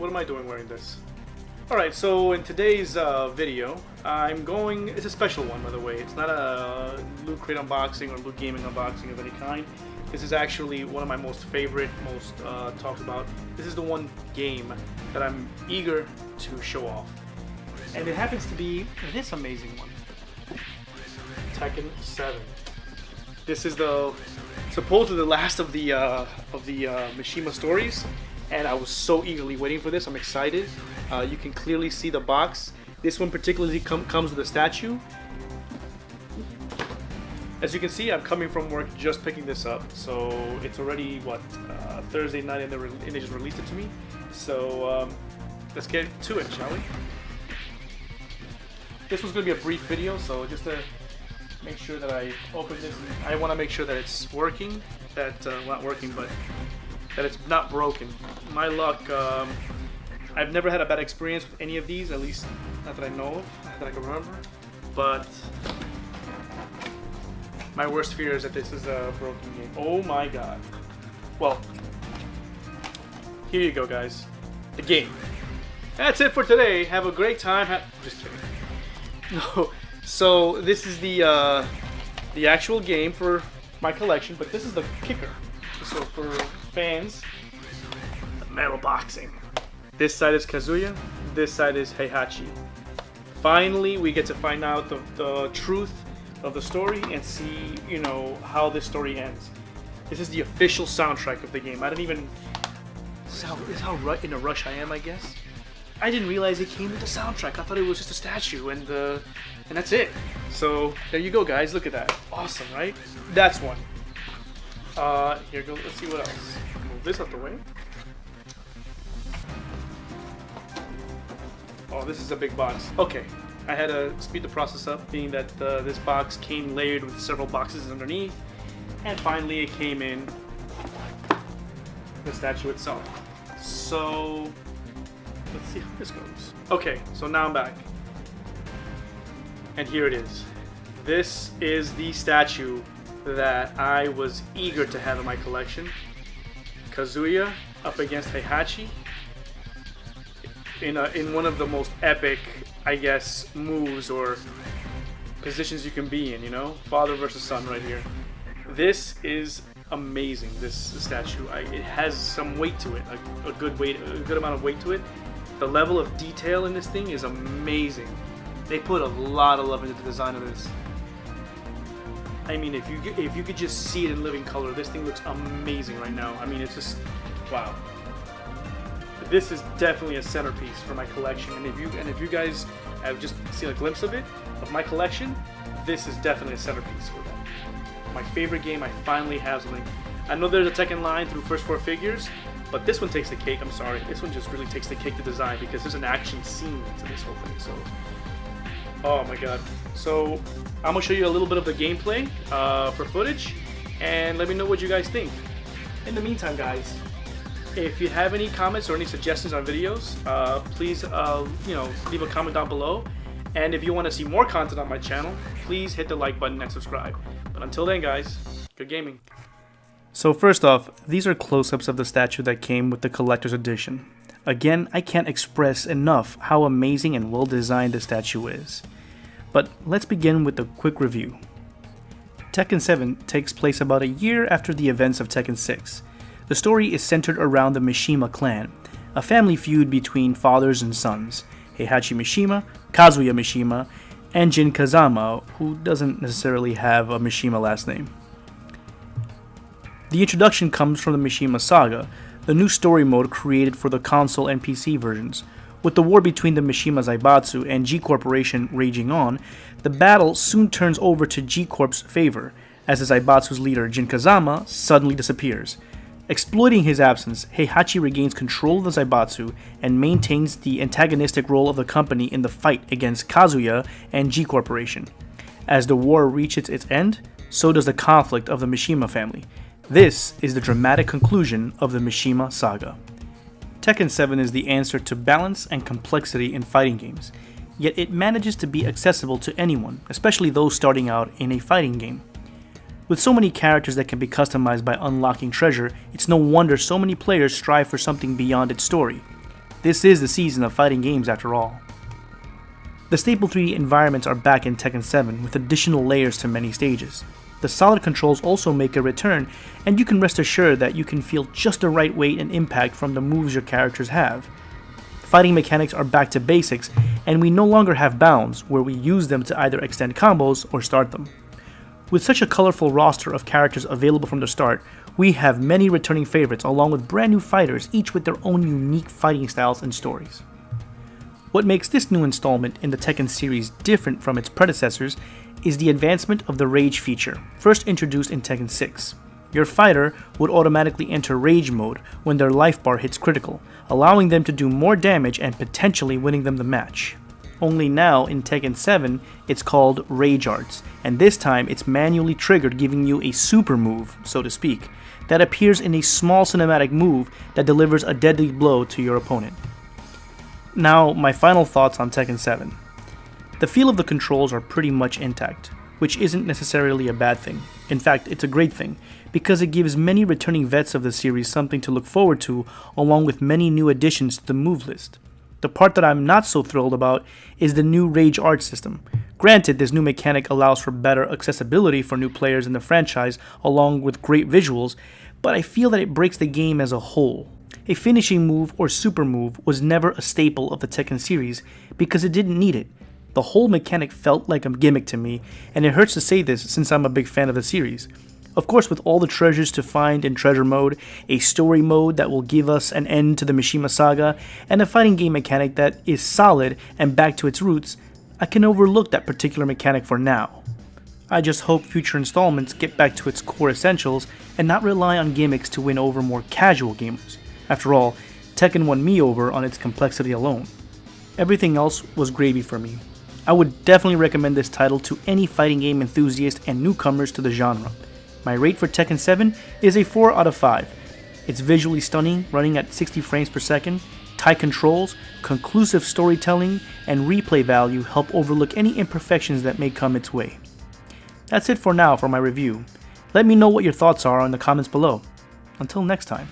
What am I doing wearing this? Alright, so in today's video, it's a special one, by the way. It's not a Loot Crate unboxing or Loot Gaming unboxing of any kind. This is actually one of my most favorite, most talked about. This is the one game that I'm eager to show off. And it happens to be this amazing one. Tekken 7. This is supposedly the last of the Mishima stories, and I was so eagerly waiting for this. I'm excited. You can clearly see the box. This one particularly comes with a statue. As you can see, I'm coming from work just picking this up, so it's already Thursday night, and they just released it to me. So let's get to it, shall we? This was going to be a brief video, so just to make sure that I open this, I want to make sure that it's working, not working, but that it's not broken. My luck, I've never had a bad experience with any of these, at least not that I know of, that I can remember, but my worst fear is that this is a broken game. Oh my god. Well, here you go, guys. The game. That's it for today. Have a great time. Just kidding. No. So this is the actual game for my collection, but this is the kicker. So for fans, the metal boxing. This side is Kazuya. This side is Heihachi. Finally, we get to find out the truth of the story and see, how this story ends. This is the official soundtrack of the game. I didn't even. This is how in a rush I am, I guess. I didn't realize it came with the soundtrack. I thought it was just a statue, and that's it. So there you go, guys. Look at that. Awesome, right? That's one. Here go. Let's see what else. Move this out the way. Oh, this is a big box. Okay, I had to speed the process up, being that this box came layered with several boxes underneath, and finally it came in the statue itself. So let's see how this goes. Okay, so now I'm back. And here it is. This is the statue that I was eager to have in my collection. Kazuya up against Heihachi in one of the most epic, I guess, moves or positions you can be in, Father versus son right here. This is amazing, this statue. It has some weight to it, a good amount of weight to it. The level of detail in this thing is amazing. They put a lot of love into the design of this. I mean, if you could just see it in living color, this thing looks amazing right now. I mean, it's just wow. This is definitely a centerpiece for my collection, and if you guys have just seen a glimpse of my collection, this is definitely a centerpiece for that. My favorite game. I finally have something. I know there's a Tekken line through first 4 figures. But this one takes the cake. I'm sorry. This one just really takes the cake to design because there's an action scene to this whole thing. So, oh my god. So, I'm gonna show you a little bit of the gameplay for footage, and let me know what you guys think. In the meantime, guys, if you have any comments or any suggestions on videos, please leave a comment down below. And if you want to see more content on my channel, please hit the like button and subscribe. But until then, guys, good gaming. So first off, these are close-ups of the statue that came with the collector's edition. Again, I can't express enough how amazing and well designed the statue is. But let's begin with a quick review. Tekken 7 takes place about a year after the events of Tekken 6. The story is centered around the Mishima clan, a family feud between fathers and sons, Heihachi Mishima, Kazuya Mishima, and Jin Kazama, who doesn't necessarily have a Mishima last name. The introduction comes from the Mishima Saga, the new story mode created for the console and PC versions. With the war between the Mishima Zaibatsu and G Corporation raging on, the battle soon turns over to G Corp's favor, as the Zaibatsu's leader Jin Kazama suddenly disappears. Exploiting his absence, Heihachi regains control of the Zaibatsu and maintains the antagonistic role of the company in the fight against Kazuya and G Corporation. As the war reaches its end, so does the conflict of the Mishima family. This is the dramatic conclusion of the Mishima Saga. Tekken 7 is the answer to balance and complexity in fighting games, yet it manages to be accessible to anyone, especially those starting out in a fighting game. With so many characters that can be customized by unlocking treasure, it's no wonder so many players strive for something beyond its story. This is the season of fighting games after all. The staple 3D environments are back in Tekken 7 with additional layers to many stages. The solid controls also make a return, and you can rest assured that you can feel just the right weight and impact from the moves your characters have. Fighting mechanics are back to basics, and we no longer have bounds where we use them to either extend combos or start them. With such a colorful roster of characters available from the start, we have many returning favorites along with brand new fighters, each with their own unique fighting styles and stories. What makes this new installment in the Tekken series different from its predecessors is the advancement of the Rage feature, first introduced in Tekken 6. Your fighter would automatically enter Rage mode when their life bar hits critical, allowing them to do more damage and potentially winning them the match. Only now in Tekken 7, it's called Rage Arts, and this time it's manually triggered, giving you a super move, so to speak, that appears in a small cinematic move that delivers a deadly blow to your opponent. Now, my final thoughts on Tekken 7. The feel of the controls are pretty much intact, which isn't necessarily a bad thing. In fact, it's a great thing, because it gives many returning vets of the series something to look forward to, along with many new additions to the move list. The part that I'm not so thrilled about is the new Rage Art system. Granted, this new mechanic allows for better accessibility for new players in the franchise, along with great visuals, but I feel that it breaks the game as a whole. A finishing move or super move was never a staple of the Tekken series because it didn't need it. The whole mechanic felt like a gimmick to me, and it hurts to say this since I'm a big fan of the series. Of course, with all the treasures to find in treasure mode, a story mode that will give us an end to the Mishima saga, and a fighting game mechanic that is solid and back to its roots, I can overlook that particular mechanic for now. I just hope future installments get back to its core essentials and not rely on gimmicks to win over more casual gamers. After all, Tekken won me over on its complexity alone. Everything else was gravy for me. I would definitely recommend this title to any fighting game enthusiast and newcomers to the genre. My rate for Tekken 7 is a 4 out of 5. It's visually stunning, running at 60 frames per second, tight controls, conclusive storytelling, and replay value help overlook any imperfections that may come its way. That's it for now for my review. Let me know what your thoughts are in the comments below. Until next time.